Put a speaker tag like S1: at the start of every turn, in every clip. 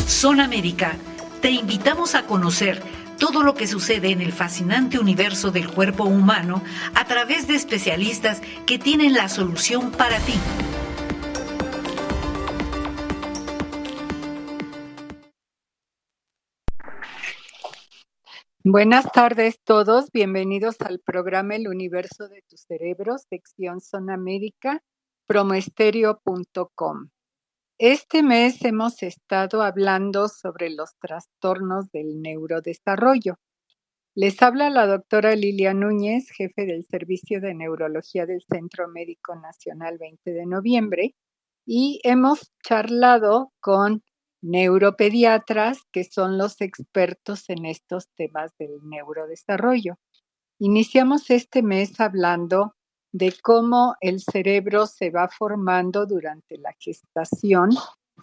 S1: Zona Médica, te invitamos a conocer todo lo que sucede en el fascinante universo del cuerpo humano a través de especialistas que tienen la solución para ti.
S2: Buenas tardes todos, bienvenidos al programa El Universo de tu Cerebro, sección Zona Médica, promoestereo.com. Este mes hemos estado hablando sobre los trastornos del neurodesarrollo. Les habla la doctora Lilia Núñez, jefe del Servicio de Neurología del Centro Médico Nacional 20 de noviembre, y hemos charlado con neuropediatras que son los expertos en estos temas del neurodesarrollo. Iniciamos este mes hablando de cómo el cerebro se va formando durante la gestación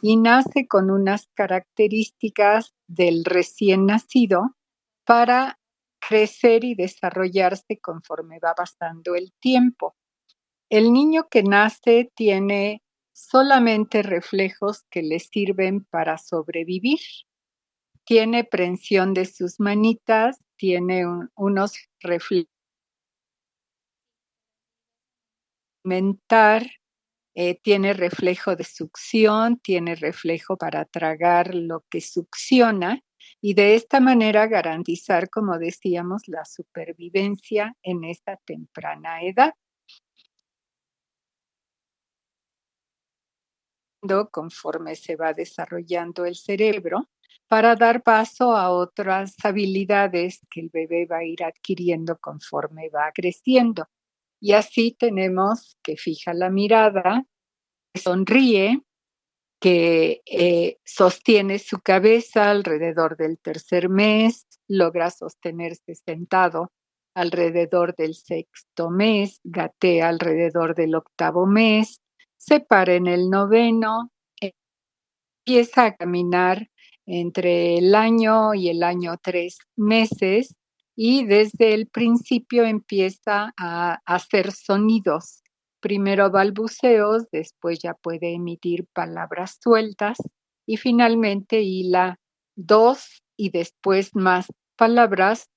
S2: y nace con unas características del recién nacido para crecer y desarrollarse conforme va pasando el tiempo. El niño que nace tiene solamente reflejos que le sirven para sobrevivir. Tiene prensión de sus manitas, tiene unos reflejos alimentar, tiene reflejo de succión, tiene reflejo para tragar lo que succiona y de esta manera garantizar, como decíamos, la supervivencia en esta temprana edad. Conforme se va desarrollando el cerebro, para dar paso a otras habilidades que el bebé va a ir adquiriendo conforme va creciendo. Y así tenemos que fija la mirada, que sonríe, que sostiene su cabeza alrededor del tercer mes, logra sostenerse sentado alrededor del sexto mes, gatea alrededor del octavo mes, se para en el noveno, empieza a caminar entre el año y el año 3 meses y desde el principio empieza a hacer sonidos. Primero balbuceos, después ya puede emitir palabras sueltas y finalmente hila 2 y después más palabras.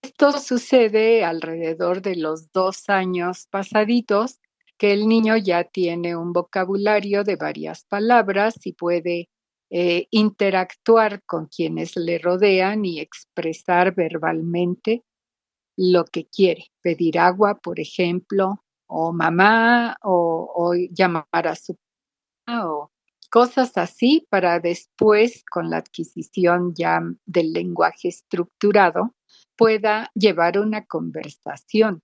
S2: Esto sucede alrededor de los 2 años pasaditos, que el niño ya tiene un vocabulario de varias palabras y puede interactuar con quienes le rodean y expresar verbalmente lo que quiere. Pedir agua, por ejemplo, o mamá, o llamar a su mamá, o cosas así para después, con la adquisición ya del lenguaje estructurado, pueda llevar una conversación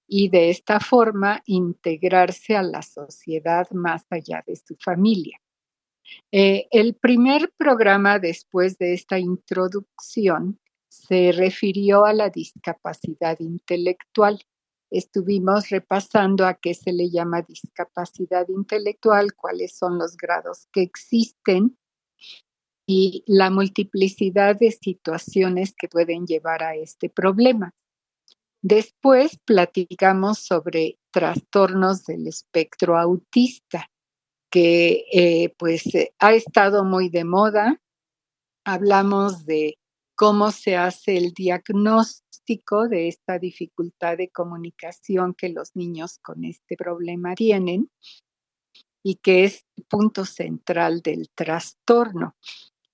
S2: y de esta forma integrarse a la sociedad más allá de su familia. El primer programa después de esta introducción se refirió a la discapacidad intelectual. Estuvimos repasando a qué se le llama discapacidad intelectual, cuáles son los grados que existen y la multiplicidad de situaciones que pueden llevar a este problema. Después platicamos sobre trastornos del espectro autista, que ha estado muy de moda. Hablamos de cómo se hace el diagnóstico de esta dificultad de comunicación que los niños con este problema tienen y que es el punto central del trastorno,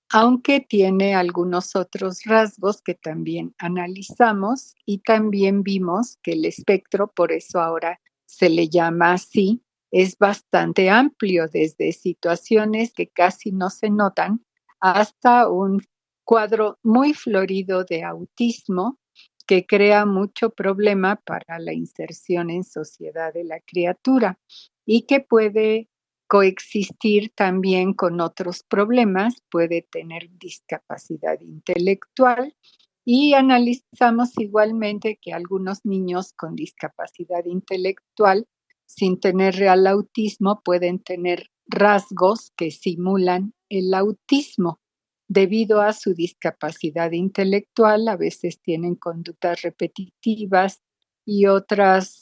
S2: aunque tiene algunos otros rasgos que también analizamos y también vimos que el espectro, por eso ahora se le llama así, es bastante amplio, desde situaciones que casi no se notan hasta un cuadro muy florido de autismo que crea mucho problema para la inserción en sociedad de la criatura y que puede coexistir también con otros problemas, puede tener discapacidad intelectual y analizamos igualmente que algunos niños con discapacidad intelectual sin tener real autismo pueden tener rasgos que simulan el autismo. Debido a su discapacidad intelectual, a veces tienen conductas repetitivas y otros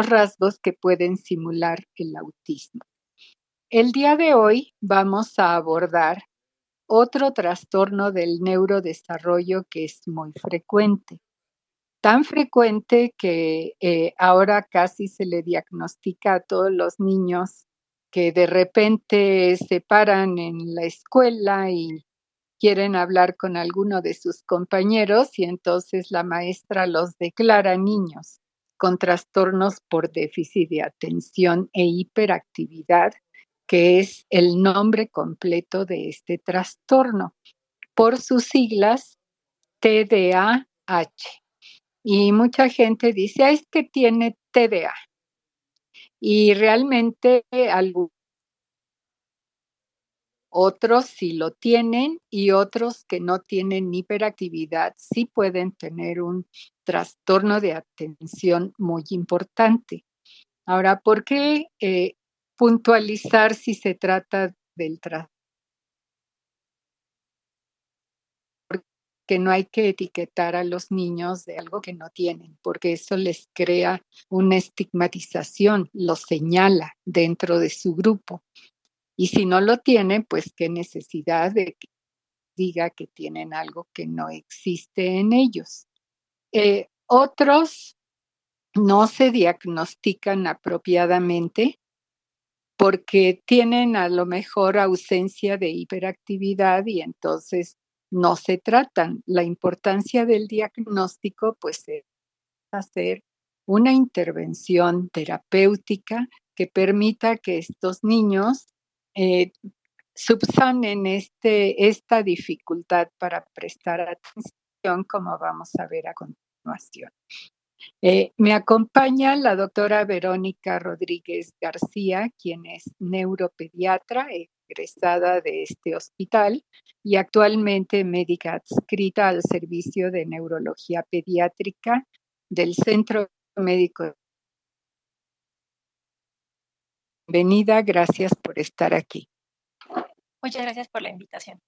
S2: rasgos que pueden simular el autismo. El día de hoy vamos a abordar otro trastorno del neurodesarrollo que es muy frecuente, tan frecuente que ahora casi se le diagnostica a todos los niños que de repente se paran en la escuela y quieren hablar con alguno de sus compañeros y entonces la maestra los declara niños con trastornos por déficit de atención e hiperactividad, que es el nombre completo de este trastorno, por sus siglas TDAH. Y mucha gente dice, es que tiene TDA. Y realmente otros sí lo tienen y otros que no tienen hiperactividad sí pueden tener un trastorno de atención muy importante. Ahora, ¿por qué puntualizar si se trata del trastorno? Que no hay que etiquetar a los niños de algo que no tienen, porque eso les crea una estigmatización, los señala dentro de su grupo. Y si no lo tienen, pues qué necesidad de que diga que tienen algo que no existe en ellos. Otros no se diagnostican apropiadamente porque tienen a lo mejor ausencia de hiperactividad y entonces no se tratan. La importancia del diagnóstico pues es hacer una intervención terapéutica que permita que estos niños subsanen esta dificultad para prestar atención, como vamos a ver a continuación. Me acompaña la doctora Verónica Rodríguez García, quien es neuropediatra, egresada de este hospital y actualmente médica adscrita al servicio de neurología pediátrica del Centro Médico. Bienvenida, gracias por estar aquí.
S3: Muchas gracias por la invitación.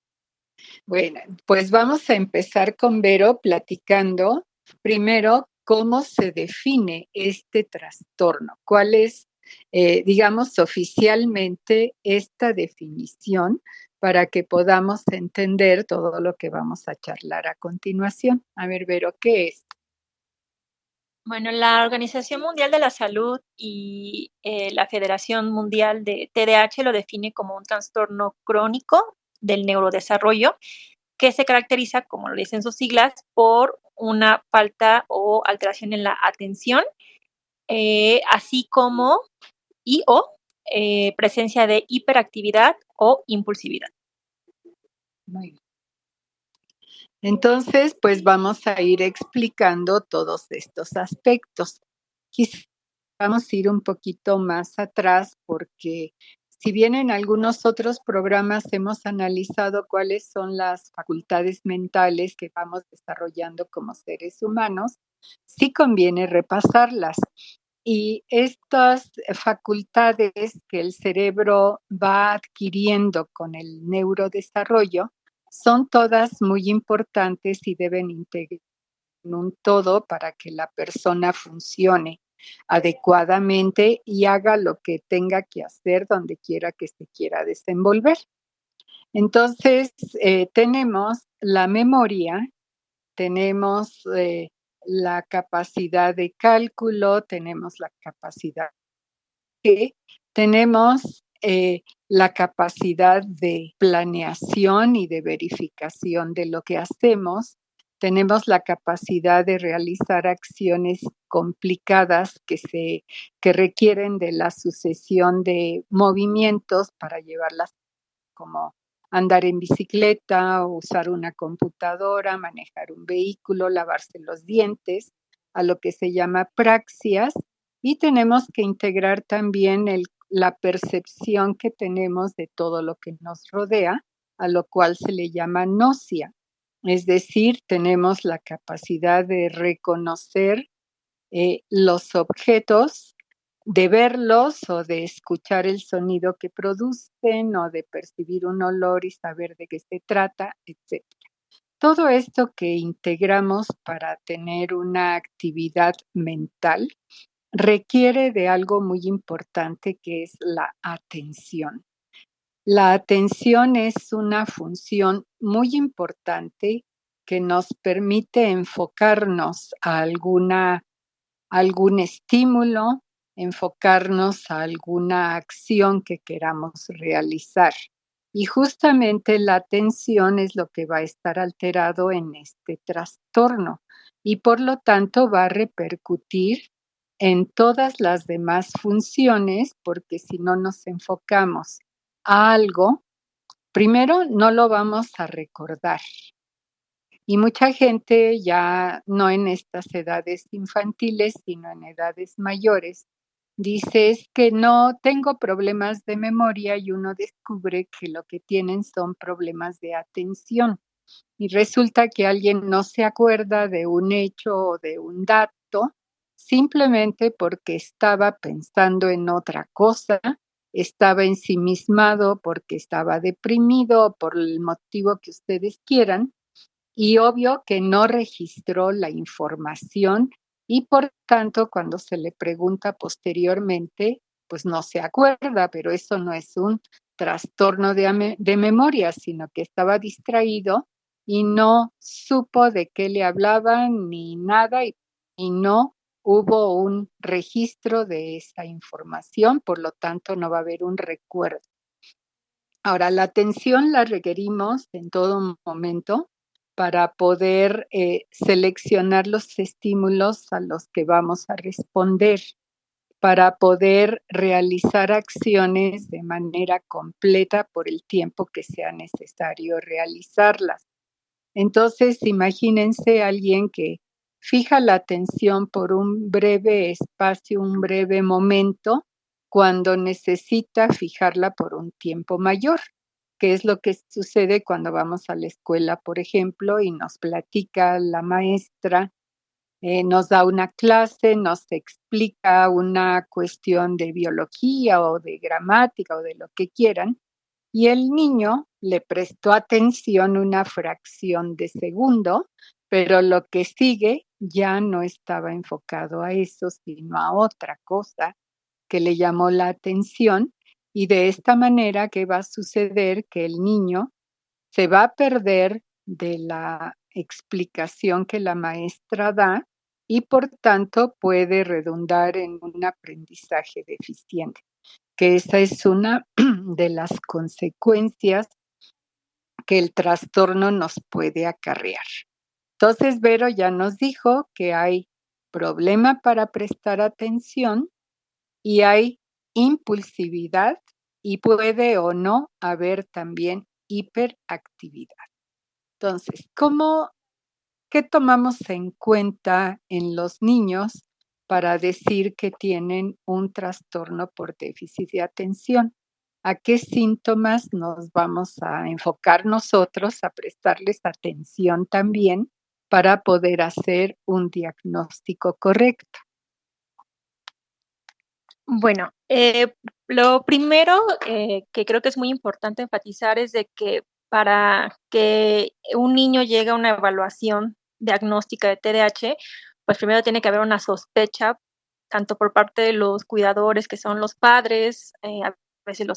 S2: Bueno, pues vamos a empezar con Vero platicando primero cómo se define este trastorno, cuál es, digamos, oficialmente esta definición para que podamos entender todo lo que vamos a charlar a continuación. A ver, Vero, ¿qué es?
S3: Bueno, la Organización Mundial de la Salud y la Federación Mundial de TDAH lo define como un trastorno crónico del neurodesarrollo que se caracteriza, como lo dicen sus siglas, por una falta o alteración en la atención, así como presencia de hiperactividad o impulsividad.
S2: Muy bien. Entonces, pues vamos a ir explicando todos estos aspectos. Quizás vamos a ir un poquito más atrás porque si bien en algunos otros programas hemos analizado cuáles son las facultades mentales que vamos desarrollando como seres humanos, sí conviene repasarlas. Y estas facultades que el cerebro va adquiriendo con el neurodesarrollo son todas muy importantes y deben integrar en un todo para que la persona funcione adecuadamente y haga lo que tenga que hacer donde quiera que se quiera desenvolver. Entonces, tenemos la memoria, tenemos la capacidad de cálculo, tenemos la capacidad tenemos la capacidad de planeación y de verificación de lo que hacemos, tenemos la capacidad de realizar acciones complicadas que requieren de la sucesión de movimientos para llevarlas, como andar en bicicleta, usar una computadora, manejar un vehículo, lavarse los dientes, a lo que se llama praxias, y tenemos que integrar también la percepción que tenemos de todo lo que nos rodea, a lo cual se le llama gnosia. Es decir, tenemos la capacidad de reconocer los objetos, de verlos o de escuchar el sonido que producen o de percibir un olor y saber de qué se trata, etc. Todo esto que integramos para tener una actividad mental requiere de algo muy importante que es la atención. La atención es una función muy importante que nos permite enfocarnos a algún estímulo, enfocarnos a alguna acción que queramos realizar. Y justamente la atención es lo que va a estar alterado en este trastorno y por lo tanto va a repercutir en todas las demás funciones, porque si no nos enfocamos a algo, primero no lo vamos a recordar. Y mucha gente ya no en estas edades infantiles, sino en edades mayores, dice es que no tengo problemas de memoria y uno descubre que lo que tienen son problemas de atención. Y resulta que alguien no se acuerda de un hecho o de un dato simplemente porque estaba pensando en otra cosa, estaba ensimismado porque estaba deprimido, por el motivo que ustedes quieran, y obvio que no registró la información y por tanto cuando se le pregunta posteriormente, pues no se acuerda, pero eso no es un trastorno de memoria, sino que estaba distraído y no supo de qué le hablaban ni nada y no hubo un registro de esa información, por lo tanto no va a haber un recuerdo. Ahora, la atención la requerimos en todo momento para poder seleccionar los estímulos a los que vamos a responder, para poder realizar acciones de manera completa por el tiempo que sea necesario realizarlas. Entonces, imagínense a alguien que fija la atención por un breve espacio, un breve momento, cuando necesita fijarla por un tiempo mayor, que es lo que sucede cuando vamos a la escuela, por ejemplo, y nos platica la maestra, nos da una clase, nos explica una cuestión de biología o de gramática o de lo que quieran, y el niño le prestó atención una fracción de segundo, pero lo que sigue ya no estaba enfocado a eso, sino a otra cosa que le llamó la atención. Y de esta manera, ¿qué va a suceder? Que el niño se va a perder de la explicación que la maestra da y por tanto puede redundar en un aprendizaje deficiente, que esa es una de las consecuencias que el trastorno nos puede acarrear. Entonces, Vero ya nos dijo que hay problema para prestar atención y hay impulsividad y puede o no haber también hiperactividad. Entonces, ¿qué tomamos en cuenta en los niños para decir que tienen un trastorno por déficit de atención? ¿A qué síntomas nos vamos a enfocar nosotros, a prestarles atención también para poder hacer un diagnóstico correcto?
S3: Bueno, lo primero que creo que es muy importante enfatizar es de que para que un niño llegue a una evaluación diagnóstica de TDAH, pues primero tiene que haber una sospecha, tanto por parte de los cuidadores, que son los padres, a veces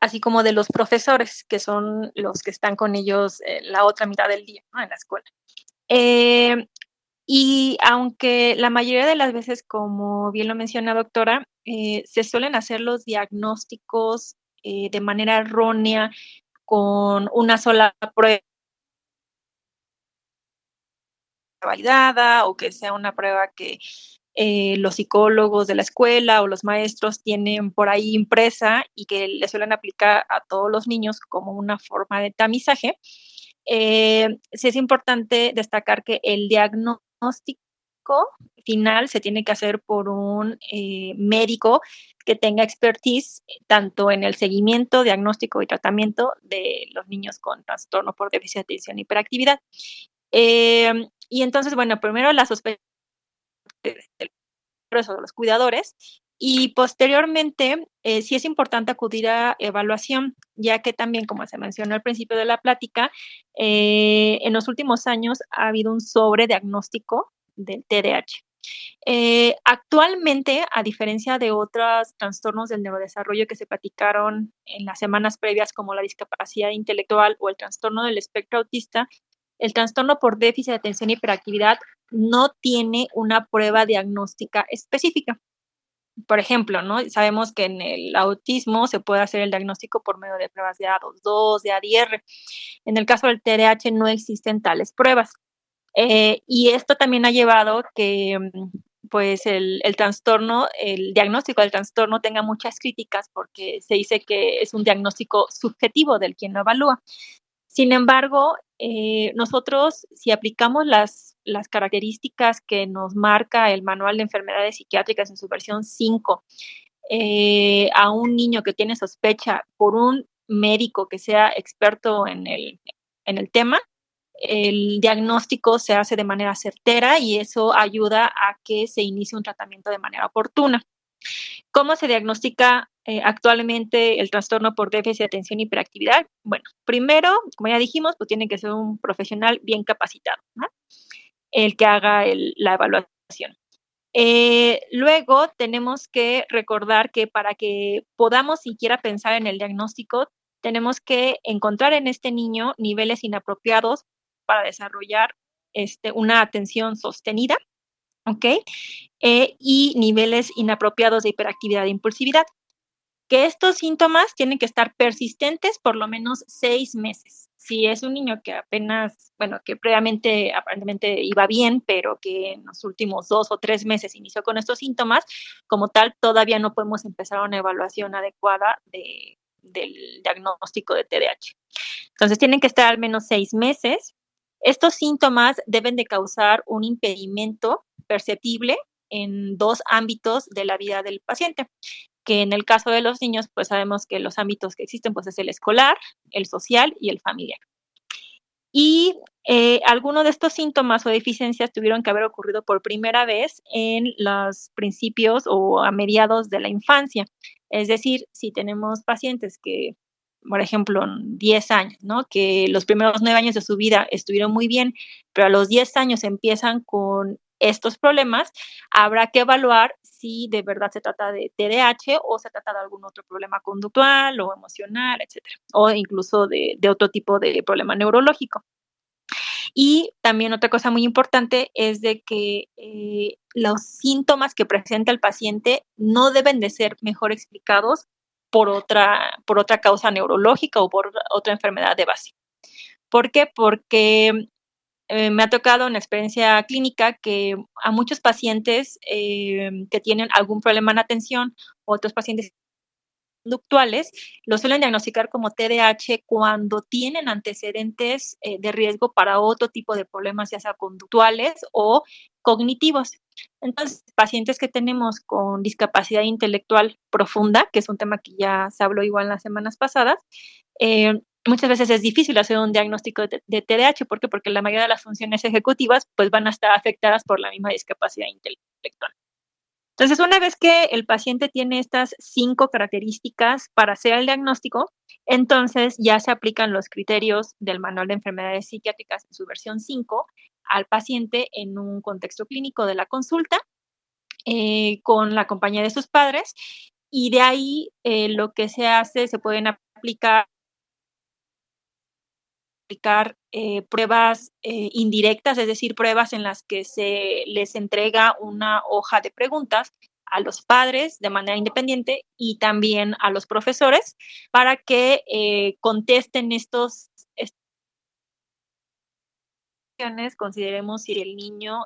S3: así como de los profesores, que son los que están con ellos la otra mitad del día, ¿no? En la escuela. Y aunque la mayoría de las veces, como bien lo menciona doctora, se suelen hacer los diagnósticos de manera errónea con una sola prueba validada o que sea una prueba que los psicólogos de la escuela o los maestros tienen por ahí impresa y que le suelen aplicar a todos los niños como una forma de tamizaje. Sí es importante destacar que el diagnóstico final se tiene que hacer por un médico que tenga expertise tanto en el seguimiento, diagnóstico y tratamiento de los niños con trastorno por déficit de atención y hiperactividad. Y entonces, bueno, primero la sospecha de los cuidadores y posteriormente sí es importante acudir a evaluación, ya que también, como se mencionó al principio de la plática, en los últimos años ha habido un sobrediagnóstico del TDAH. Actualmente, a diferencia de otros trastornos del neurodesarrollo que se platicaron en las semanas previas, como la discapacidad intelectual o el trastorno del espectro autista, el trastorno por déficit de atención y hiperactividad no tiene una prueba diagnóstica específica. Por ejemplo, ¿no? Sabemos que en el autismo se puede hacer el diagnóstico por medio de pruebas de A2, de ADR. En el caso del TDAH no existen tales pruebas. Y esto también ha llevado que pues el trastorno, el diagnóstico del trastorno tenga muchas críticas porque se dice que es un diagnóstico subjetivo del quien lo evalúa. Sin embargo, nosotros, si aplicamos las características que nos marca el Manual de Enfermedades Psiquiátricas en su versión 5 a un niño que tiene sospecha por un médico que sea experto en el tema, el diagnóstico se hace de manera certera y eso ayuda a que se inicie un tratamiento de manera oportuna. ¿Cómo se diagnostica actualmente el trastorno por déficit de atención y hiperactividad? Bueno, primero, como ya dijimos, pues tiene que ser un profesional bien capacitado, ¿no? El que haga la evaluación. Luego tenemos que recordar que para que podamos siquiera pensar en el diagnóstico, tenemos que encontrar en este niño niveles inapropiados para desarrollar una atención sostenida, ¿ok? Y niveles inapropiados de hiperactividad e impulsividad. Que estos síntomas tienen que estar persistentes por lo menos 6 meses. Si es un niño que apenas, bueno, que previamente aparentemente iba bien, pero que en los últimos 2 o 3 meses inició con estos síntomas, como tal, todavía no podemos empezar una evaluación adecuada del diagnóstico de TDAH. Entonces, tienen que estar al menos 6 meses. Estos síntomas deben de causar un impedimento perceptible en 2 ámbitos de la vida del paciente, que en el caso de los niños, pues sabemos que los ámbitos que existen, pues es el escolar, el social y el familiar. Y algunos de estos síntomas o deficiencias tuvieron que haber ocurrido por primera vez en los principios o a mediados de la infancia. Es decir, si tenemos pacientes que, por ejemplo, 10 años, ¿no? Que los primeros 9 años de su vida estuvieron muy bien, pero a los 10 años empiezan con estos problemas, habrá que evaluar si de verdad se trata de TDAH o se trata de algún otro problema conductual o emocional, etcétera, o incluso de otro tipo de problema neurológico. Y también otra cosa muy importante es de que los síntomas que presenta el paciente no deben de ser mejor explicados por otra causa neurológica o por otra enfermedad de base. ¿Por qué? Porque me ha tocado en la experiencia clínica que a muchos pacientes que tienen algún problema en atención, otros pacientes conductuales, lo suelen diagnosticar como TDAH cuando tienen antecedentes de riesgo para otro tipo de problemas, ya sea conductuales o cognitivos. Entonces, pacientes que tenemos con discapacidad intelectual profunda, que es un tema que ya se habló igual las semanas pasadas, muchas veces es difícil hacer un diagnóstico de TDAH. ¿Por qué? Porque la mayoría de las funciones ejecutivas pues van a estar afectadas por la misma discapacidad intelectual. Entonces, una vez que el paciente tiene estas 5 características para hacer el diagnóstico, entonces ya se aplican los criterios del Manual de Enfermedades Psiquiátricas en su versión 5 al paciente en un contexto clínico de la consulta con la compañía de sus padres, y de ahí lo que se hace, se pueden aplicar pruebas indirectas, es decir, pruebas en las que se les entrega una hoja de preguntas a los padres de manera independiente y también a los profesores para que contesten estos consideremos si el niño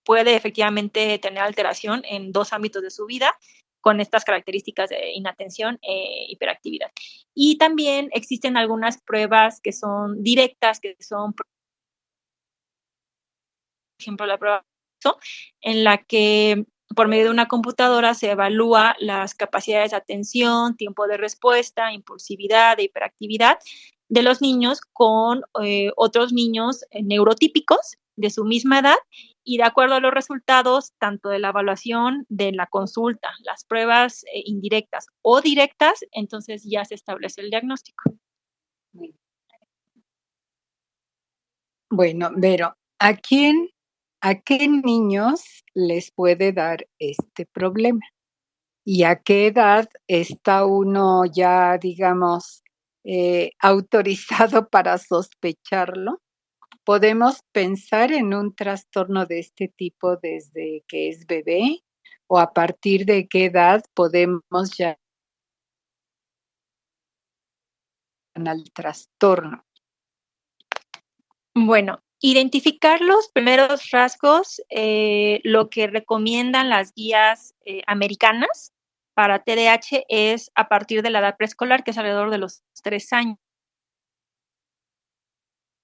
S3: puede efectivamente tener alteración en 2 ámbitos de su vida con estas características de inatención e hiperactividad. Y también existen algunas pruebas que son directas, que son, por ejemplo, la prueba en la que por medio de una computadora se evalúa las capacidades de atención, tiempo de respuesta, impulsividad e hiperactividad de los niños con otros niños neurotípicos de su misma edad, y de acuerdo a los resultados tanto de la evaluación, de la consulta, las pruebas indirectas o directas, entonces ya se establece el diagnóstico.
S2: Bueno, Vero, aquí a qué niños les puede dar este problema y a qué edad está uno ya, digamos, autorizado para sospecharlo. Podemos pensar en un trastorno de este tipo desde que es bebé o a partir de qué edad podemos ya al trastorno.
S3: Bueno, identificar los primeros rasgos, lo que recomiendan las guías americanas para TDAH es a partir de la edad preescolar, que es alrededor de los 3 años.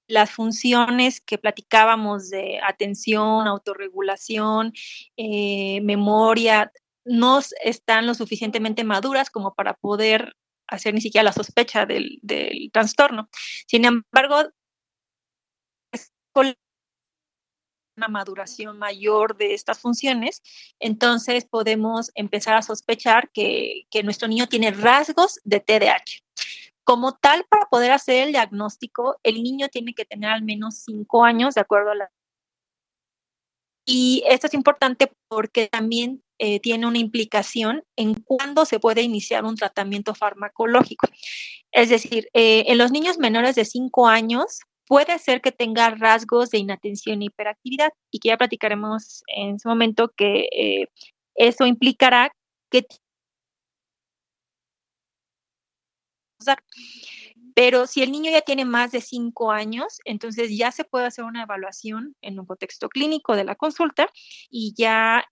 S3: Las funciones que platicábamos de atención, autorregulación, memoria, no están lo suficientemente maduras como para poder hacer ni siquiera la sospecha del trastorno. Sin embargo, es una maduración mayor de estas funciones, entonces podemos empezar a sospechar que nuestro niño tiene rasgos de TDAH. Como tal, para poder hacer el diagnóstico, el niño tiene que tener al menos 5 años, de acuerdo a la... Y esto es importante porque también tiene una implicación en cuándo se puede iniciar un tratamiento farmacológico. Es decir, en los niños menores de 5 años puede ser que tenga rasgos de inatención e hiperactividad y que ya platicaremos en su momento que eso implicará que... Pero si el niño ya tiene más de 5 años, entonces ya se puede hacer una evaluación en un contexto clínico de la consulta y ya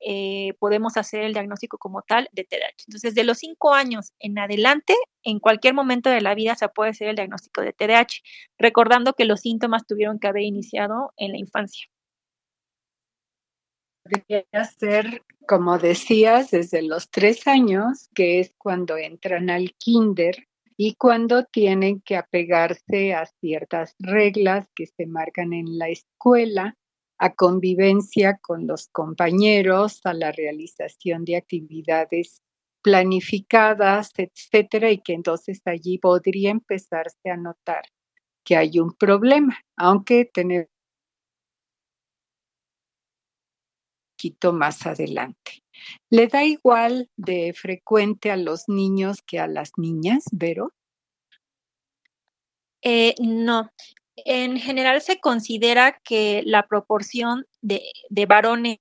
S3: podemos hacer el diagnóstico como tal de TDAH. Entonces, de los 5 años en adelante, en cualquier momento de la vida se puede hacer el diagnóstico de TDAH, recordando que los síntomas tuvieron que haber iniciado en la infancia.
S2: Debería ser, como decías, desde los 3 años, que es cuando entran al kinder y cuando tienen que apegarse a ciertas reglas que se marcan en la escuela, a convivencia con los compañeros, a la realización de actividades planificadas, etcétera, y que entonces allí podría empezarse a notar que hay un problema, aunque tenemos poquito más adelante. ¿Le da igual de frecuente a los niños que a las niñas, Vero?
S3: No. En general se considera que la proporción de varones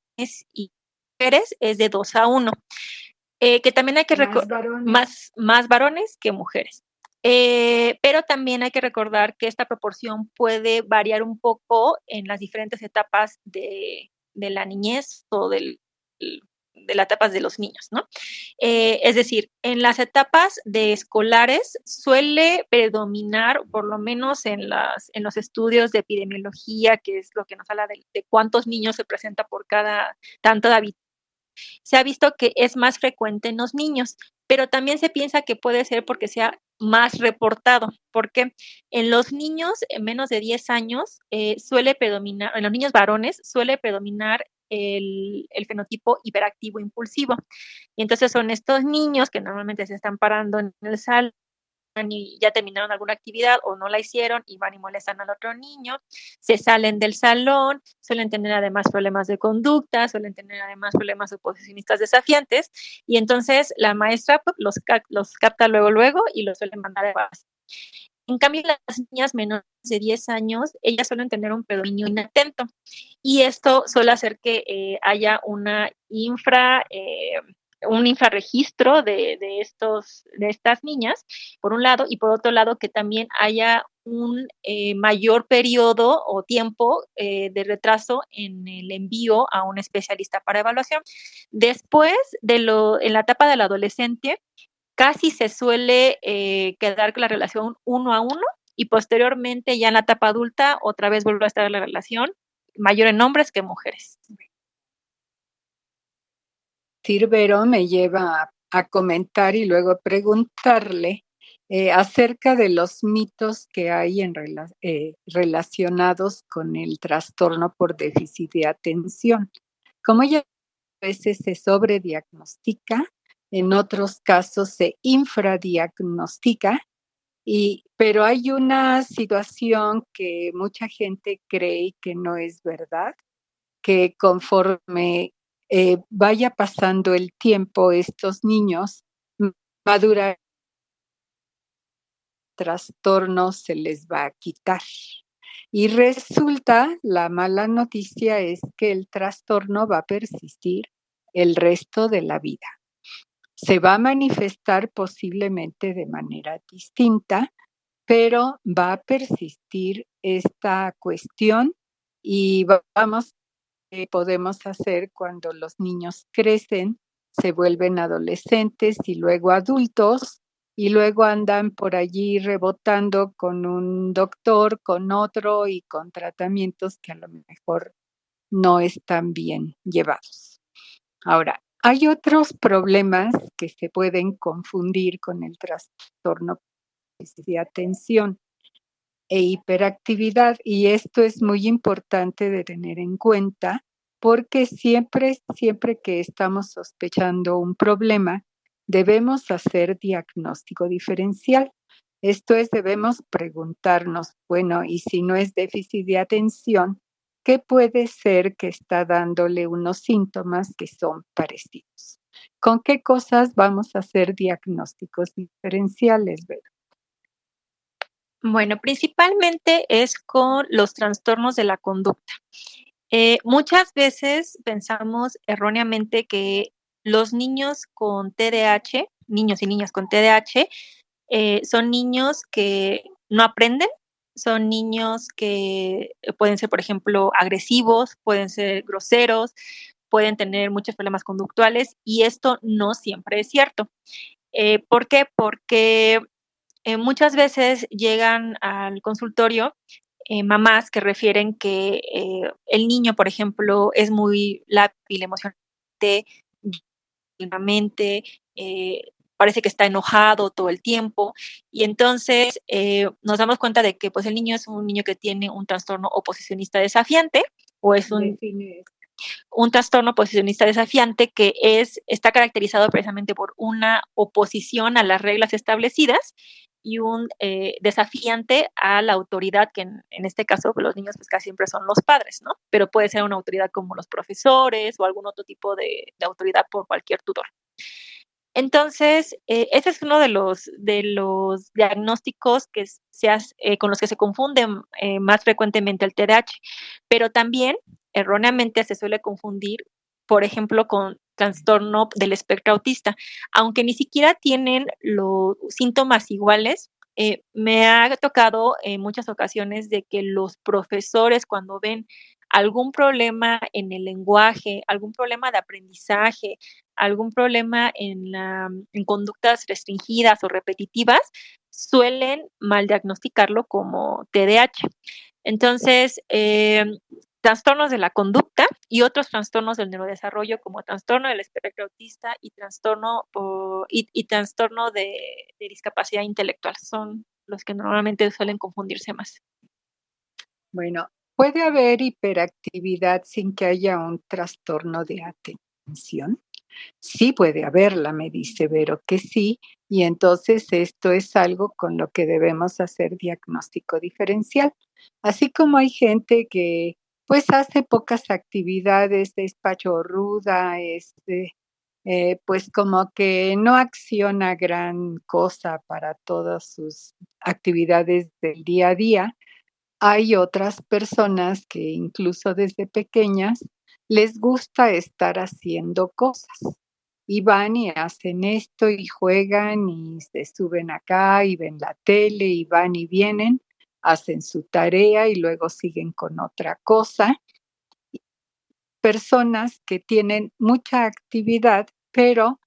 S3: y mujeres es de 2-1. Que también hay que recordar más varones que mujeres. Pero también hay que recordar que esta proporción puede variar un poco en las diferentes etapas de la niñez o de las etapas de los niños, ¿no? Es decir, en las etapas de escolares suele predominar, por lo menos en los estudios de epidemiología, que es lo que nos habla de cuántos niños se presenta por cada tanto de habitante, se ha visto que es más frecuente en los niños, pero también se piensa que puede ser porque sea más reportado, porque en los niños en menos de 10 años suele predominar, en los niños varones suele predominar el fenotipo hiperactivo impulsivo. Y entonces son estos niños que normalmente se están parando en el salón y ya terminaron alguna actividad o no la hicieron y van y molestan al otro niño, se salen del salón, suelen tener además problemas de conducta, suelen tener además problemas oposicionistas desafiantes y entonces la maestra pues, los capta luego y los suele mandar a base. En cambio, las niñas menores de 10 años, ellas suelen tener un predominio inatento y esto suele hacer que haya un infrarregistro de estas niñas, por un lado, y por otro lado que también haya un mayor periodo o tiempo de retraso en el envío a un especialista para evaluación. Después, en la etapa del adolescente, casi se suele quedar con la relación 1 a 1 y posteriormente ya en la etapa adulta otra vez vuelve a estar la relación mayor en hombres que mujeres.
S2: Vero me lleva a comentar y luego a preguntarle acerca de los mitos que hay relacionados con el trastorno por déficit de atención. Como ya a veces se sobrediagnostica, en otros casos se infradiagnostica, pero hay una situación que mucha gente cree que no es verdad, que conforme vaya pasando el tiempo, estos niños maduran, trastornos se les va a quitar. Y resulta, la mala noticia es que el trastorno va a persistir el resto de la vida. Se va a manifestar posiblemente de manera distinta, pero va a persistir esta cuestión y vamos, podemos hacer cuando los niños crecen, se vuelven adolescentes y luego adultos y luego andan por allí rebotando con un doctor, con otro y con tratamientos que a lo mejor no están bien llevados. Ahora, hay otros problemas que se pueden confundir con el trastorno de atención e hiperactividad, y esto es muy importante de tener en cuenta porque siempre que estamos sospechando un problema, debemos hacer diagnóstico diferencial. Esto es, debemos preguntarnos, bueno, y si no es déficit de atención, ¿qué puede ser que está dándole unos síntomas que son parecidos? ¿Con qué cosas vamos a hacer diagnósticos diferenciales, Vero?
S3: Bueno, principalmente es con los trastornos de la conducta. Muchas veces pensamos erróneamente que los niños con TDAH, niños y niñas con TDAH, son niños que no aprenden, son niños que pueden ser, por ejemplo, agresivos, pueden ser groseros, pueden tener muchos problemas conductuales y esto no siempre es cierto. ¿Por qué? Porque muchas veces llegan al consultorio mamás que refieren que el niño, por ejemplo, es muy lábil emocionalmente, parece que está enojado todo el tiempo y entonces nos damos cuenta de que pues el niño es un niño que tiene un trastorno oposicionista desafiante o es un trastorno oposicionista desafiante que está caracterizado precisamente por una oposición a las reglas establecidas y un desafiante a la autoridad, que en este caso pues, los niños pues casi siempre son los padres, ¿no? Pero puede ser una autoridad como los profesores o algún otro tipo de autoridad por cualquier tutor. Entonces, ese es uno de los diagnósticos que con los que se confunden más frecuentemente el TDAH, pero también erróneamente se suele confundir, por ejemplo, con trastorno del espectro autista, aunque ni siquiera tienen los síntomas iguales. Me ha tocado en muchas ocasiones de que los profesores cuando ven algún problema en el lenguaje, algún problema de aprendizaje, algún problema en conductas restringidas o repetitivas, suelen mal diagnosticarlo como TDAH. Entonces, trastornos de la conducta y otros trastornos del neurodesarrollo como trastorno del espectro autista y trastorno de discapacidad intelectual son los que normalmente suelen confundirse más.
S2: Bueno, ¿puede haber hiperactividad sin que haya un trastorno de atención? Sí puede haberla, me dice Vero que sí, y entonces esto es algo con lo que debemos hacer diagnóstico diferencial. Así como hay gente que pues hace pocas actividades, es pachorruda, pues como que no acciona gran cosa para todas sus actividades del día a día. Hay otras personas que incluso desde pequeñas les gusta estar haciendo cosas y van y hacen esto y juegan y se suben acá y ven la tele y van y vienen, hacen su tarea y luego siguen con otra cosa. Personas que tienen mucha actividad, pero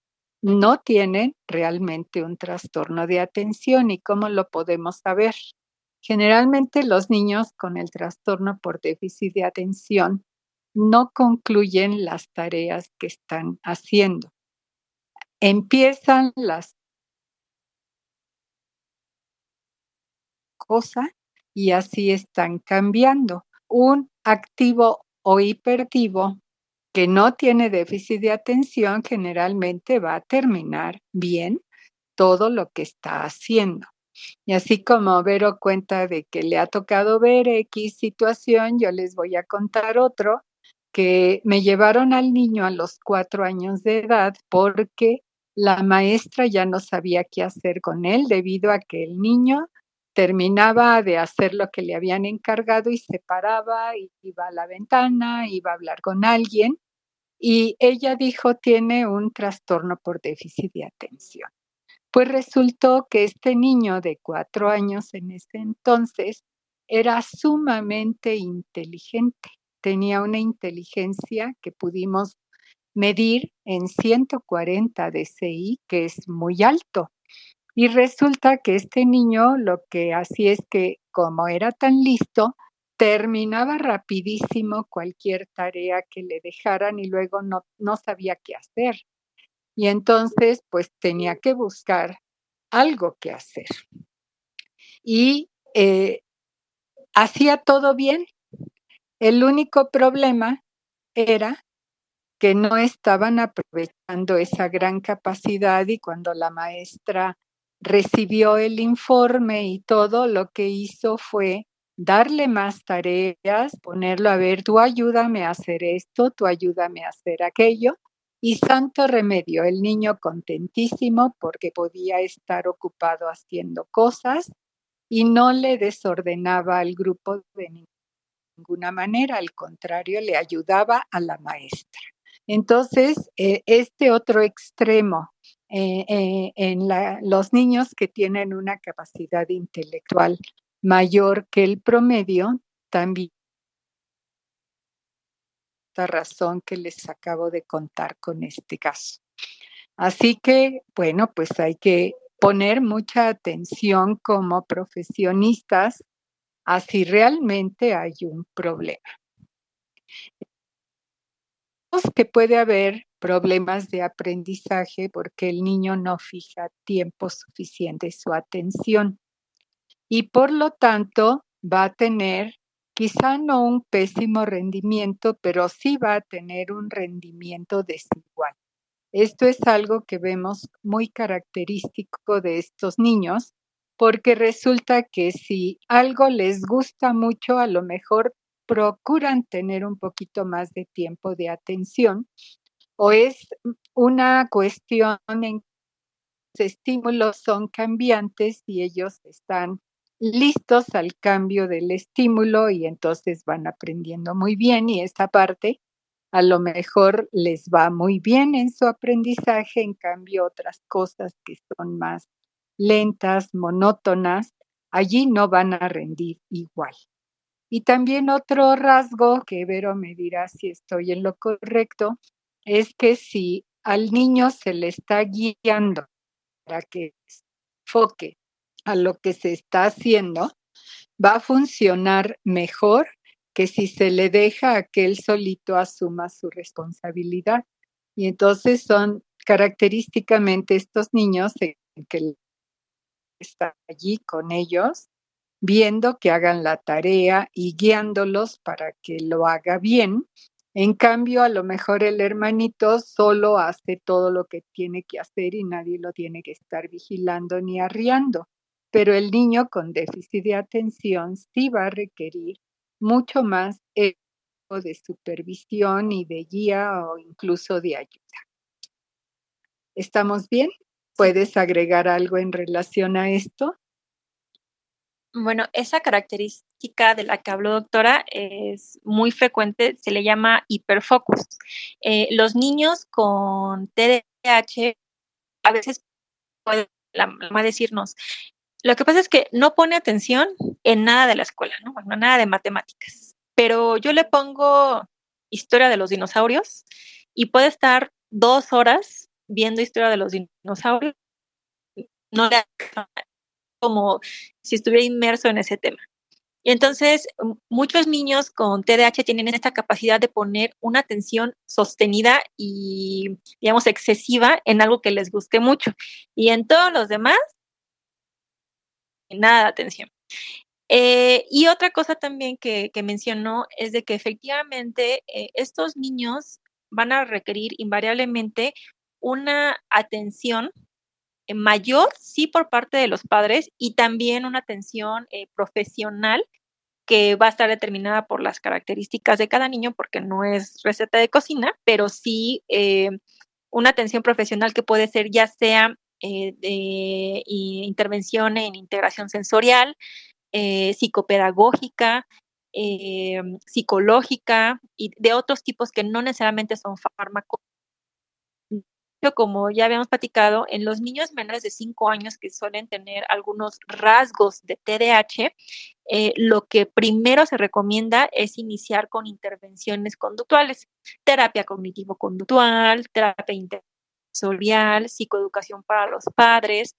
S2: no tienen realmente un trastorno de atención. ¿Y cómo lo podemos saber? Generalmente los niños con el trastorno por déficit de atención no concluyen las tareas que están haciendo. Empiezan las cosas y así están cambiando. Un activo o hiperactivo que no tiene déficit de atención generalmente va a terminar bien todo lo que está haciendo. Y así como Vero cuenta de que le ha tocado ver X situación, yo les voy a contar otro que me llevaron al niño a los 4 años de edad porque la maestra ya no sabía qué hacer con él debido a que el niño terminaba de hacer lo que le habían encargado y se paraba, y iba a la ventana, iba a hablar con alguien, y ella dijo: "Tiene un trastorno por déficit de atención". Pues resultó que este niño de 4 años en ese entonces era sumamente inteligente. Tenía una inteligencia que pudimos medir en 140 DCI, que es muy alto. Y resulta que este niño lo que hacía es que, como era tan listo, terminaba rapidísimo cualquier tarea que le dejaran y luego no sabía qué hacer. Y entonces, pues, tenía que buscar algo que hacer. Y, hacía todo bien. El único problema era que no estaban aprovechando esa gran capacidad, y cuando la maestra recibió el informe y todo, lo que hizo fue darle más tareas, ponerlo a ver: "Tú ayúdame a hacer esto, tú ayúdame a hacer aquello", y santo remedio, el niño contentísimo porque podía estar ocupado haciendo cosas y no le desordenaba al grupo de ninguna manera, al contrario, le ayudaba a la maestra. Entonces, este otro extremo, en los niños que tienen una capacidad intelectual mayor que el promedio, también esta razón que les acabo de contar con este caso. Así que, bueno, pues hay que poner mucha atención como profesionistas a si realmente hay un problema. Que puede haber problemas de aprendizaje porque el niño no fija tiempo suficiente su atención, y por lo tanto va a tener quizá no un pésimo rendimiento, pero sí va a tener un rendimiento desigual. Esto es algo que vemos muy característico de estos niños, porque resulta que si algo les gusta mucho, a lo mejor procuran tener un poquito más de tiempo de atención, o es una cuestión en que los estímulos son cambiantes y ellos están listos al cambio del estímulo, y entonces van aprendiendo muy bien, y esa parte a lo mejor les va muy bien en su aprendizaje, en cambio otras cosas que son más lentas, monótonas, allí no van a rendir igual. Y también otro rasgo, que Vero me dirá si estoy en lo correcto, es que si al niño se le está guiando para que se enfoque a lo que se está haciendo, va a funcionar mejor que si se le deja a que él solito asuma su responsabilidad. Y entonces son característicamente estos niños en que está allí con ellos, viendo que hagan la tarea y guiándolos para que lo haga bien. En cambio, a lo mejor el hermanito solo hace todo lo que tiene que hacer y nadie lo tiene que estar vigilando ni arriando. Pero el niño con déficit de atención sí va a requerir mucho más de supervisión y de guía, o incluso de ayuda. ¿Estamos bien? ¿Puedes agregar algo en relación a esto?
S3: Bueno, esa característica de la que habló, doctora, es muy frecuente, se le llama hiperfocus. Los niños con TDAH a veces pueden la mamá decirnos, lo que pasa es que no pone atención en nada de la escuela, ¿no? Bueno, nada de matemáticas, pero yo le pongo historia de los dinosaurios y puede estar 2 horas viendo historia de los dinosaurios, no le como si estuviera inmerso en ese tema. Y entonces, muchos niños con TDAH tienen esta capacidad de poner una atención sostenida y, digamos, excesiva en algo que les guste mucho. Y en todos los demás, nada de atención. Y otra cosa también que mencionó es de que efectivamente estos niños van a requerir invariablemente una atención mayor, sí, por parte de los padres, y también una atención profesional que va a estar determinada por las características de cada niño, porque no es receta de cocina, pero sí una atención profesional que puede ser ya sea de intervención en integración sensorial, psicopedagógica, psicológica y de otros tipos que no necesariamente son fármacos. Como ya habíamos platicado, en los niños menores de 5 años que suelen tener algunos rasgos de TDAH, lo que primero se recomienda es iniciar con intervenciones conductuales, terapia cognitivo-conductual, terapia sensorial, psicoeducación para los padres,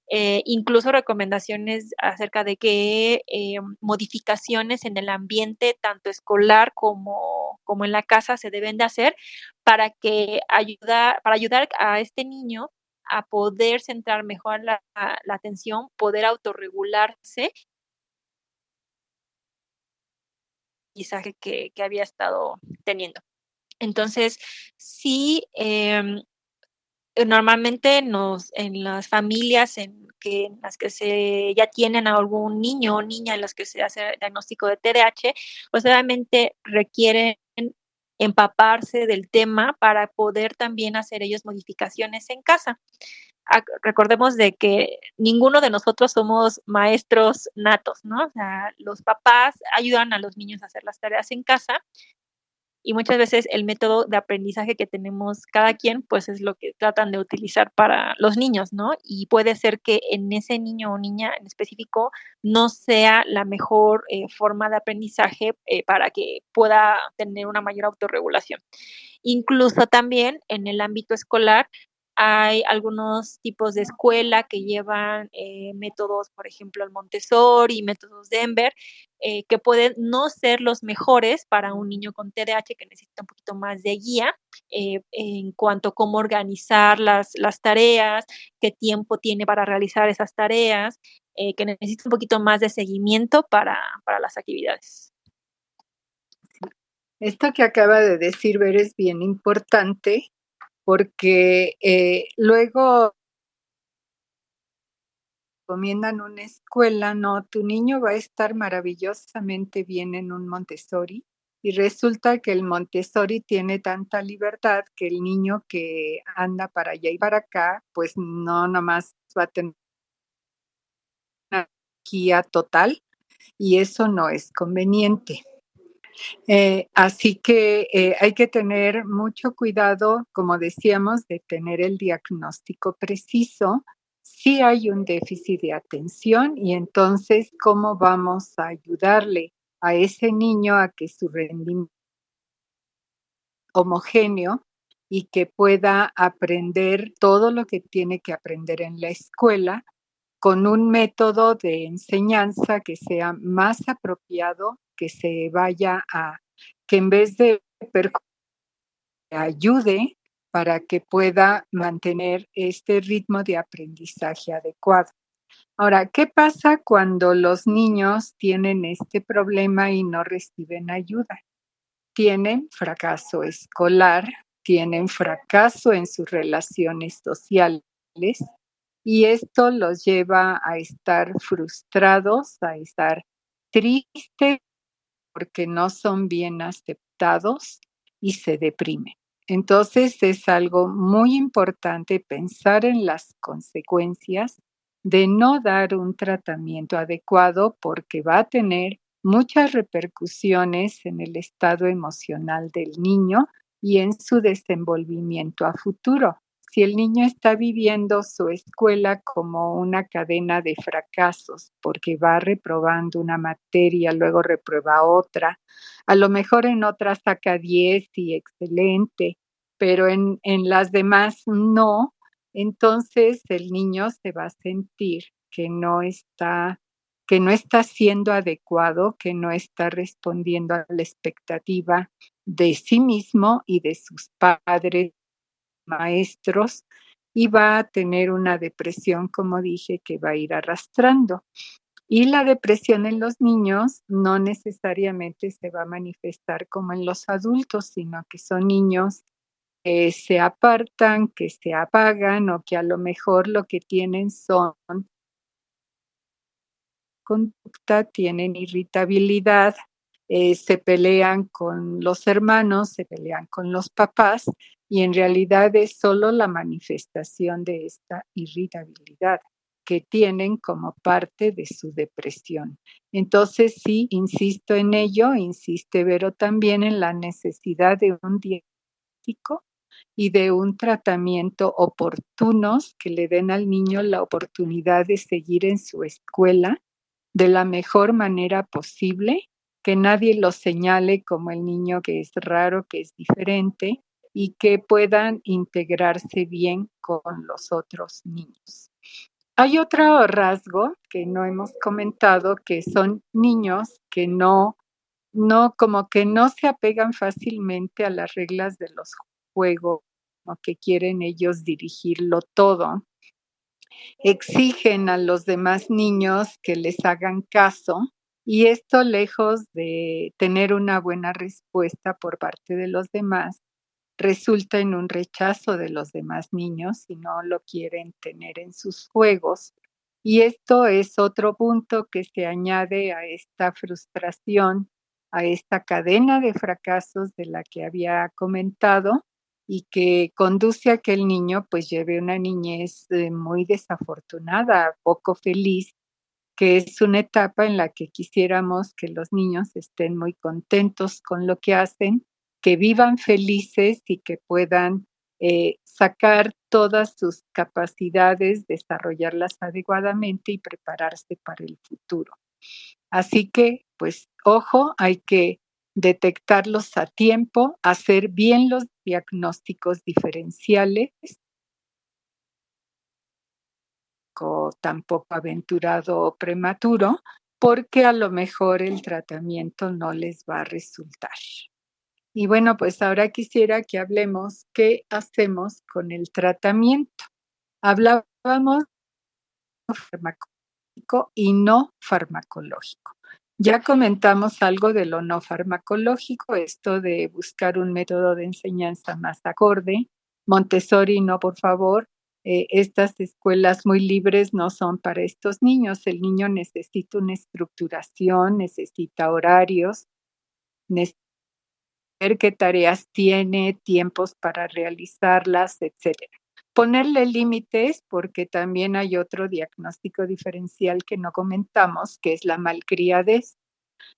S3: incluso recomendaciones acerca de que modificaciones en el ambiente, tanto escolar como en la casa, se deben de hacer para ayudar a este niño a poder centrar mejor la atención, poder autorregularse aprendizaje que había estado teniendo. Entonces, sí, normalmente en las familias en las que se ya tienen a algún niño o niña en las que se hace el diagnóstico de TDAH, pues obviamente requieren empaparse del tema para poder también hacer ellos modificaciones en casa. Recordemos de que ninguno de nosotros somos maestros natos, ¿no? O sea, los papás ayudan a los niños a hacer las tareas en casa y muchas veces el método de aprendizaje que tenemos cada quien, pues es lo que tratan de utilizar para los niños, ¿no? Y puede ser que en ese niño o niña en específico no sea la mejor forma de aprendizaje para que pueda tener una mayor autorregulación. Incluso también en el ámbito escolar hay algunos tipos de escuela que llevan métodos, por ejemplo, el Montessori, métodos Denver, que pueden no ser los mejores para un niño con TDAH que necesita un poquito más de guía en cuanto a cómo organizar las tareas, qué tiempo tiene para realizar esas tareas, que necesita un poquito más de seguimiento para las actividades.
S2: Esto que acaba de decir Ver es bien importante porque luego recomiendan una escuela, no, tu niño va a estar maravillosamente bien en un Montessori y resulta que el Montessori tiene tanta libertad que el niño que anda para allá y para acá, pues no nomás va a tener una guía total y eso no es conveniente. Así que hay que tener mucho cuidado, como decíamos, de tener el diagnóstico preciso. Si hay un déficit de atención y entonces, ¿cómo vamos a ayudarle a ese niño a que su rendimiento homogéneo y que pueda aprender todo lo que tiene que aprender en la escuela con un método de enseñanza que sea más apropiado, que se vaya que en vez de ayude para que pueda mantener este ritmo de aprendizaje adecuado. Ahora, ¿qué pasa cuando los niños tienen este problema y no reciben ayuda? Tienen fracaso escolar, tienen fracaso en sus relaciones sociales y esto los lleva a estar frustrados, a estar tristes porque no son bien aceptados y se deprimen. Entonces es algo muy importante pensar en las consecuencias de no dar un tratamiento adecuado porque va a tener muchas repercusiones en el estado emocional del niño y en su desenvolvimiento a futuro. Si el niño está viviendo su escuela como una cadena de fracasos porque va reprobando una materia, luego reprueba otra, a lo mejor en otra saca 10 y excelente, pero en las demás no, entonces el niño se va a sentir que no está siendo adecuado, que no está respondiendo a la expectativa de sí mismo y de sus padres, maestros, y va a tener una depresión, como dije, que va a ir arrastrando. Y la depresión en los niños no necesariamente se va a manifestar como en los adultos, sino que son niños que se apartan, que se apagan o que a lo mejor lo que tienen son conducta, tienen irritabilidad, se pelean con los hermanos, se pelean con los papás y en realidad es solo la manifestación de esta irritabilidad que tienen como parte de su depresión. Entonces, sí, insisto en ello, insiste Vero también en la necesidad de un diagnóstico y de un tratamiento oportunos que le den al niño la oportunidad de seguir en su escuela de la mejor manera posible, que nadie lo señale como el niño que es raro, que es diferente y que puedan integrarse bien con los otros niños. Hay otro rasgo que no hemos comentado, que son niños que como que no se apegan fácilmente a las reglas de los juegos, o que quieren ellos dirigirlo todo. Exigen a los demás niños que les hagan caso y esto, lejos de tener una buena respuesta por parte de los demás, resulta en un rechazo de los demás niños si no lo quieren tener en sus juegos. Y esto es otro punto que se añade a esta frustración, a esta cadena de fracasos de la que había comentado y que conduce a que el niño pues lleve una niñez muy desafortunada, poco feliz, que es una etapa en la que quisiéramos que los niños estén muy contentos con lo que hacen, que vivan felices y que puedan sacar todas sus capacidades, desarrollarlas adecuadamente y prepararse para el futuro. Así que, pues, ojo, hay que detectarlos a tiempo, hacer bien los diagnósticos diferenciales, tampoco aventurado o prematuro, porque a lo mejor el tratamiento no les va a resultar. Y bueno, pues ahora quisiera que hablemos qué hacemos con el tratamiento. Hablábamos de farmacológico y no farmacológico. Ya comentamos algo de lo no farmacológico, esto de buscar un método de enseñanza más acorde. Montessori, no, por favor. Estas escuelas muy libres no son para estos niños. El niño necesita una estructuración, necesita horarios, necesita ver qué tareas tiene, tiempos para realizarlas, etcétera. Ponerle límites, porque también hay otro diagnóstico diferencial que no comentamos, que es la malcriadez.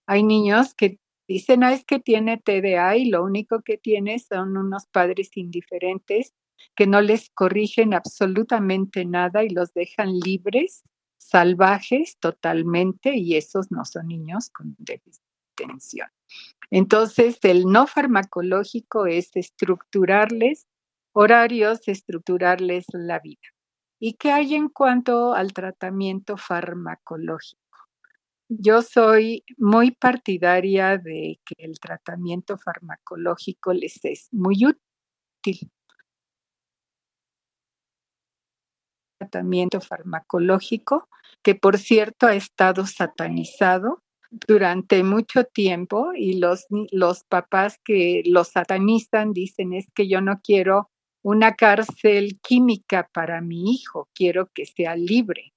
S2: Hay niños que dicen, es que tiene TDA y lo único que tiene son unos padres indiferentes que no les corrigen absolutamente nada y los dejan libres, salvajes totalmente, y esos no son niños con déficit de atención. Entonces, el no farmacológico es estructurarles horarios, estructurarles la vida. ¿Y qué hay en cuanto al tratamiento farmacológico? Yo soy muy partidaria de que el tratamiento farmacológico les es muy útil. Tratamiento farmacológico, que por cierto ha estado satanizado durante mucho tiempo, y los papás que lo satanizan dicen, es que yo no quiero una cárcel química para mi hijo, quiero que sea libre.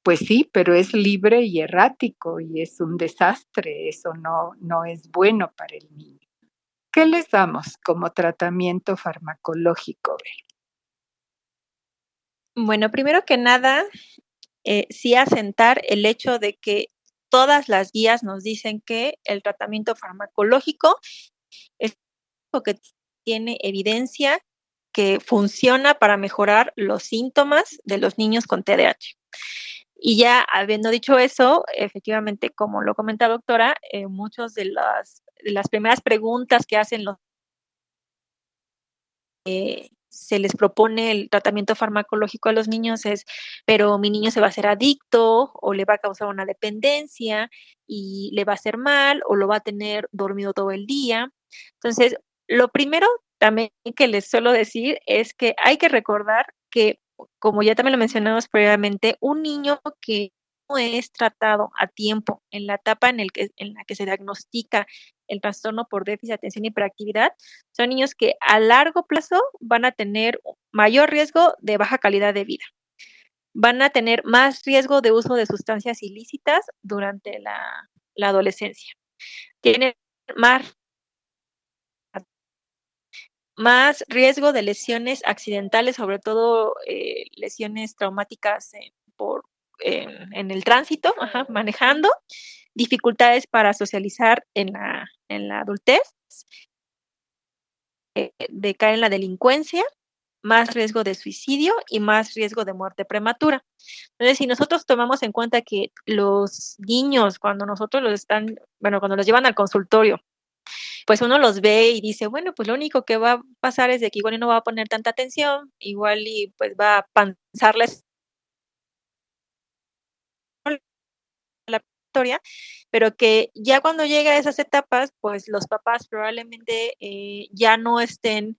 S2: Pues sí, pero es libre y errático y es un desastre, eso no es bueno para el niño. ¿Qué les damos como tratamiento farmacológico?
S3: Bueno, primero que nada, sí asentar el hecho de que todas las guías nos dicen que el tratamiento farmacológico es algo que tiene evidencia que funciona para mejorar los síntomas de los niños con TDAH. Y ya habiendo dicho eso, efectivamente, como lo comenta la doctora, muchas de las primeras preguntas que hacen los se les propone el tratamiento farmacológico a los niños es, pero mi niño se va a hacer adicto o le va a causar una dependencia y le va a hacer mal o lo va a tener dormido todo el día. Entonces, lo primero también que les suelo decir es que hay que recordar que, como ya también lo mencionamos previamente, un niño que no es tratado a tiempo en la etapa en la que se diagnostica el trastorno por déficit de atención y hiperactividad, son niños que a largo plazo van a tener mayor riesgo de baja calidad de vida. van a tener más riesgo de uso de sustancias ilícitas durante la adolescencia. Tienen más riesgo de lesiones accidentales, sobre todo lesiones traumáticas en el tránsito, manejando, dificultades para socializar en la adultez, de caer en la delincuencia, más riesgo de suicidio y más riesgo de muerte prematura. Entonces, si nosotros tomamos en cuenta que los niños, cuando los llevan al consultorio, pues uno los ve y dice, bueno, pues lo único que va a pasar es de que igual no va a poner tanta atención, igual y pues va a panzarles la historia, pero que ya cuando llega a esas etapas, pues los papás probablemente ya no estén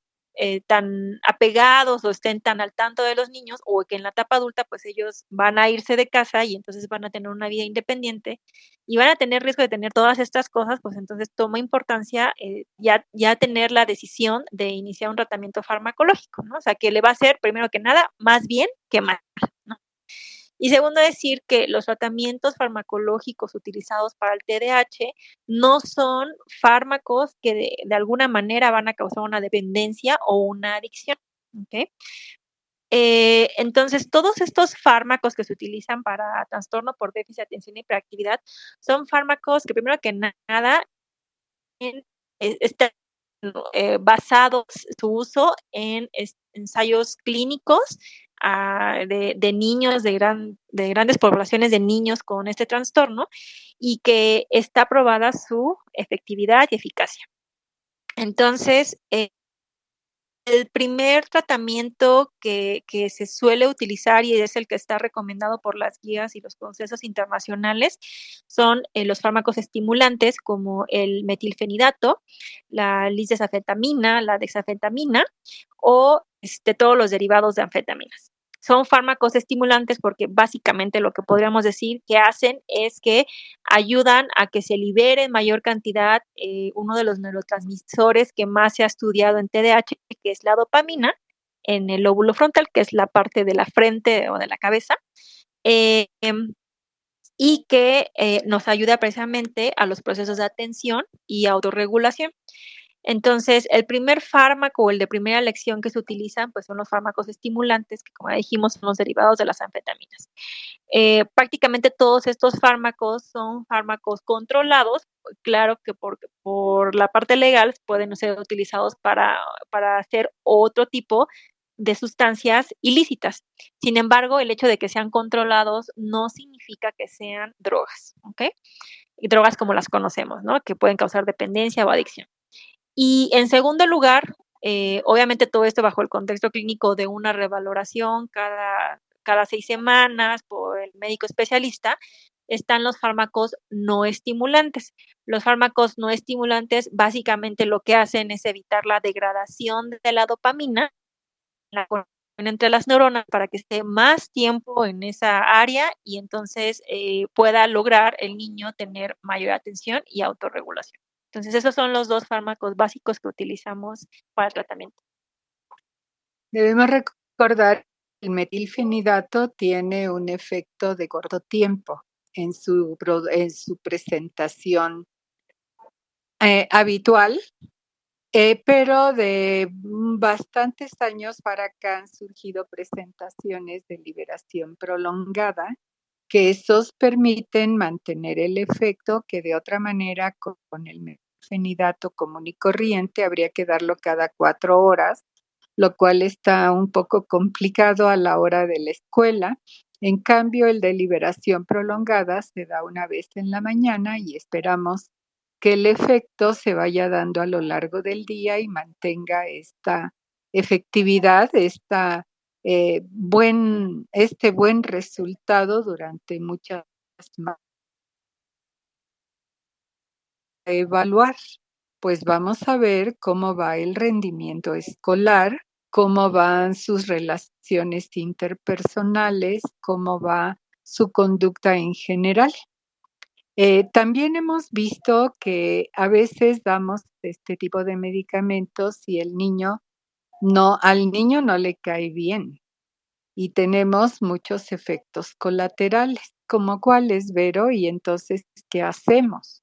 S3: tan apegados o estén tan al tanto de los niños, o que en la etapa adulta pues ellos van a irse de casa y entonces van a tener una vida independiente y van a tener riesgo de tener todas estas cosas, pues entonces toma importancia ya tener la decisión de iniciar un tratamiento farmacológico, ¿no? O sea, que le va a hacer primero que nada más bien que mal, ¿no? Y segundo, decir que los tratamientos farmacológicos utilizados para el TDAH no son fármacos que de alguna manera van a causar una dependencia o una adicción. ¿Okay? Entonces, todos estos fármacos que se utilizan para trastorno por déficit de atención y hiperactividad son fármacos que primero que nada están basados su uso en ensayos clínicos de niños, de grandes poblaciones de niños con este trastorno, y que está probada su efectividad y eficacia. Entonces, el primer tratamiento que se suele utilizar y es el que está recomendado por las guías y los consensos internacionales son los fármacos estimulantes como el metilfenidato, la lisdexanfetamina, la dexanfetamina o todos los derivados de anfetaminas. Son fármacos estimulantes porque básicamente lo que podríamos decir que hacen es que ayudan a que se libere en mayor cantidad uno de los neurotransmisores que más se ha estudiado en TDAH, que es la dopamina, en el lóbulo frontal, que es la parte de la frente o de la cabeza, y que nos ayuda precisamente a los procesos de atención y autorregulación. Entonces, el primer fármaco o el de primera elección que se utilizan, pues son los fármacos estimulantes, que como ya dijimos, son los derivados de las anfetaminas. Prácticamente todos estos fármacos son fármacos controlados, claro que por la parte legal pueden ser utilizados para hacer otro tipo de sustancias ilícitas. Sin embargo, el hecho de que sean controlados no significa que sean drogas, ¿ok? Y drogas como las conocemos, ¿no? Que pueden causar dependencia o adicción. Y en segundo lugar, obviamente todo esto bajo el contexto clínico de una revaloración cada 6 semanas por el médico especialista, están los fármacos no estimulantes. Los fármacos no estimulantes básicamente lo que hacen es evitar la degradación de la dopamina, la conexión entre las neuronas para que esté más tiempo en esa área y entonces pueda lograr el niño tener mayor atención y autorregulación. Entonces, esos son los dos fármacos básicos que utilizamos para el tratamiento.
S2: Debemos recordar que el metilfenidato tiene un efecto de corto tiempo en su presentación habitual, pero de bastantes años para acá han surgido presentaciones de liberación prolongada, que esos permiten mantener el efecto que de otra manera con el metilfenidato común y corriente habría que darlo cada 4 horas, lo cual está un poco complicado a la hora de la escuela. En cambio, el de liberación prolongada se da una vez en la mañana y esperamos que el efecto se vaya dando a lo largo del día y mantenga esta efectividad, buen resultado durante muchas semanas. Evaluar, pues vamos a ver cómo va el rendimiento escolar, cómo van sus relaciones interpersonales, cómo va su conducta en general. También hemos visto que a veces damos este tipo de medicamentos y al niño no le cae bien. y tenemos muchos efectos colaterales. ¿Como cuáles, Vero? Y entonces, ¿qué hacemos?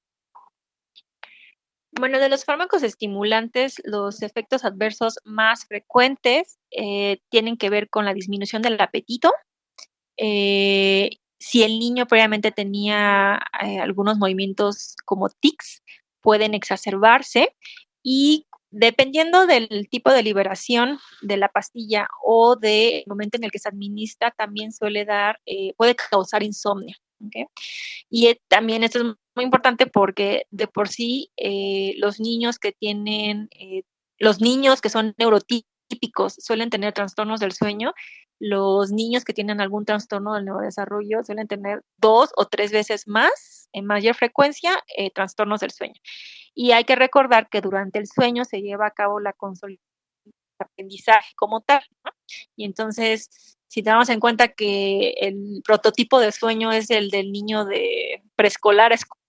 S3: Bueno, de los fármacos estimulantes, los efectos adversos más frecuentes tienen que ver con la disminución del apetito. Si el niño previamente tenía algunos movimientos como tics, pueden exacerbarse y dependiendo del tipo de liberación de la pastilla o del momento en el que se administra, también puede causar insomnio. ¿Okay? Y también esto es muy importante porque de por sí los niños que son neurotípicos suelen tener trastornos del sueño. Los niños que tienen algún trastorno del neurodesarrollo suelen tener 2 o 3 veces más, en mayor frecuencia, trastornos del sueño. Y hay que recordar que durante el sueño se lleva a cabo la consolidación del aprendizaje como tal, ¿no? Y entonces, si tenemos en cuenta que el prototipo de sueño es el del niño de preescolar a escolar,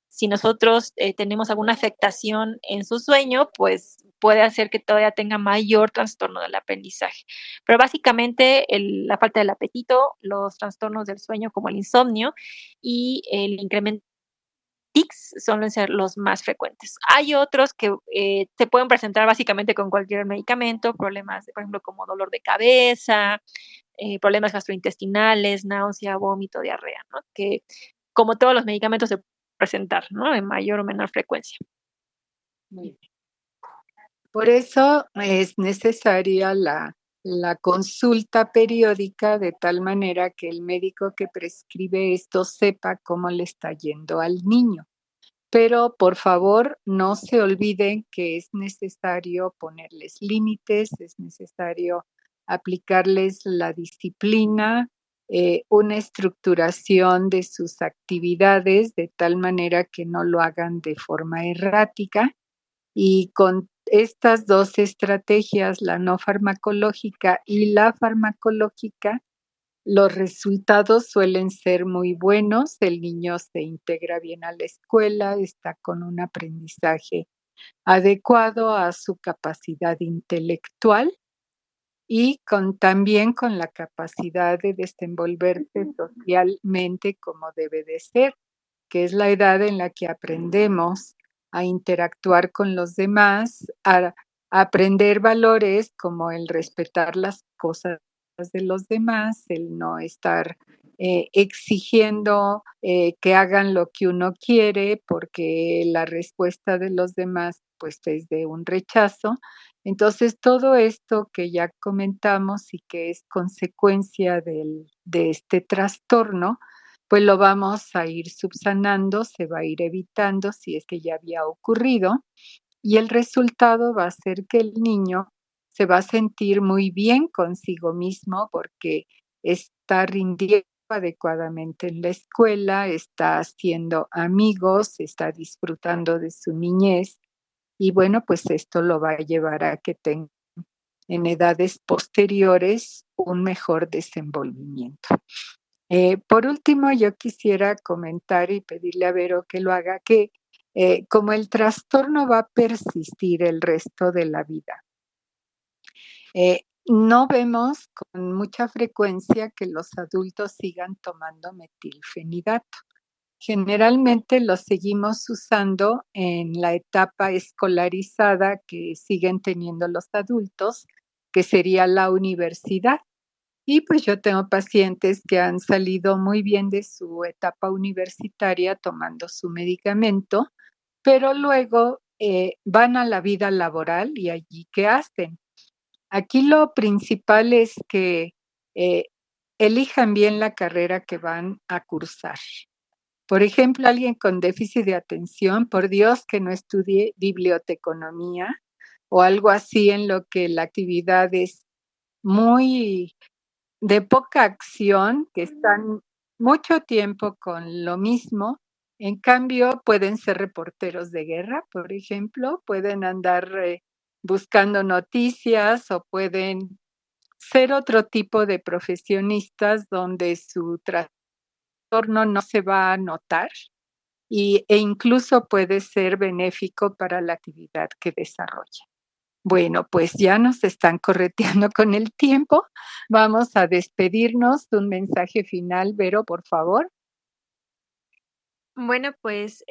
S3: si nosotros tenemos alguna afectación en su sueño, pues puede hacer que todavía tenga mayor trastorno del aprendizaje. Pero básicamente la falta del apetito, los trastornos del sueño como el insomnio y el incremento de tics suelen ser los más frecuentes. Hay otros que se pueden presentar básicamente con cualquier medicamento, problemas, por ejemplo, como dolor de cabeza, problemas gastrointestinales, náusea, vómito, diarrea, ¿no? Que como todos los medicamentos se pueden presentar, ¿no? En mayor o menor frecuencia.
S2: Muy bien. Por eso es necesaria la consulta periódica de tal manera que el médico que prescribe esto sepa cómo le está yendo al niño. Pero por favor, no se olviden que es necesario ponerles límites, es necesario aplicarles la disciplina, una estructuración de sus actividades de tal manera que no lo hagan de forma errática. Y con estas dos estrategias, la no farmacológica y la farmacológica, los resultados suelen ser muy buenos. El niño se integra bien a la escuela, está con un aprendizaje adecuado a su capacidad intelectual y también con la capacidad de desenvolverse socialmente como debe de ser, que es la edad en la que aprendemos a interactuar con los demás, a aprender valores como el respetar las cosas de los demás, el no estar exigiendo que hagan lo que uno quiere porque la respuesta de los demás pues es de un rechazo. Entonces todo esto que ya comentamos y que es consecuencia de este trastorno, pues lo vamos a ir subsanando, se va a ir evitando si es que ya había ocurrido y el resultado va a ser que el niño se va a sentir muy bien consigo mismo porque está rindiendo adecuadamente en la escuela, está haciendo amigos, está disfrutando de su niñez y bueno, pues esto lo va a llevar a que tenga en edades posteriores un mejor desenvolvimiento. Por último, yo quisiera comentar y pedirle a Vero que lo haga, que como el trastorno va a persistir el resto de la vida, no vemos con mucha frecuencia que los adultos sigan tomando metilfenidato. Generalmente lo seguimos usando en la etapa escolarizada que siguen teniendo los adultos, que sería la universidad. Y pues yo tengo pacientes que han salido muy bien de su etapa universitaria tomando su medicamento, pero luego van a la vida laboral y allí ¿qué hacen? Aquí lo principal es que elijan bien la carrera que van a cursar. Por ejemplo, alguien con déficit de atención, por Dios que no estudie biblioteconomía o algo así en lo que la actividad es muy de poca acción, que están mucho tiempo con lo mismo. En cambio, pueden ser reporteros de guerra, por ejemplo, pueden andar buscando noticias o pueden ser otro tipo de profesionistas donde su trastorno no se va a notar e incluso puede ser benéfico para la actividad que desarrolla. Bueno, pues ya nos están correteando con el tiempo. Vamos a despedirnos. Un mensaje final, Vero, por favor.
S3: Bueno, pues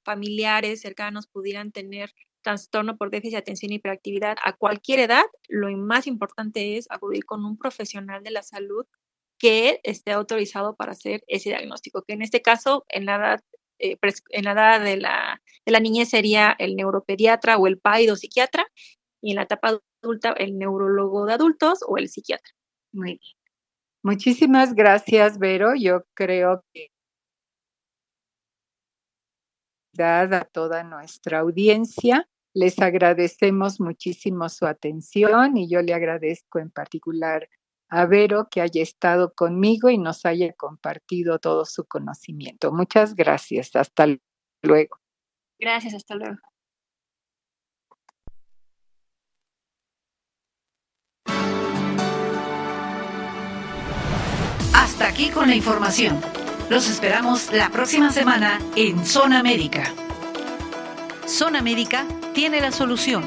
S3: familiares cercanos pudieran tener trastorno por déficit de atención y hiperactividad a cualquier edad, lo más importante es acudir con un profesional de la salud que esté autorizado para hacer ese diagnóstico, que en este caso, en la edad de la niñez sería el neuropediatra o el PAID o psiquiatra, y en la etapa adulta el neurólogo de adultos o el psiquiatra.
S2: Muy bien. Muchísimas gracias, Vero. Yo creo que a toda nuestra audiencia les agradecemos muchísimo su atención y yo le agradezco en particular a Vero que haya estado conmigo y nos haya compartido todo su conocimiento. Muchas gracias. Hasta luego.
S3: Gracias, hasta luego.
S1: Hasta aquí con la información. Los esperamos la próxima semana en Zona Médica. Zona Médica tiene la solución.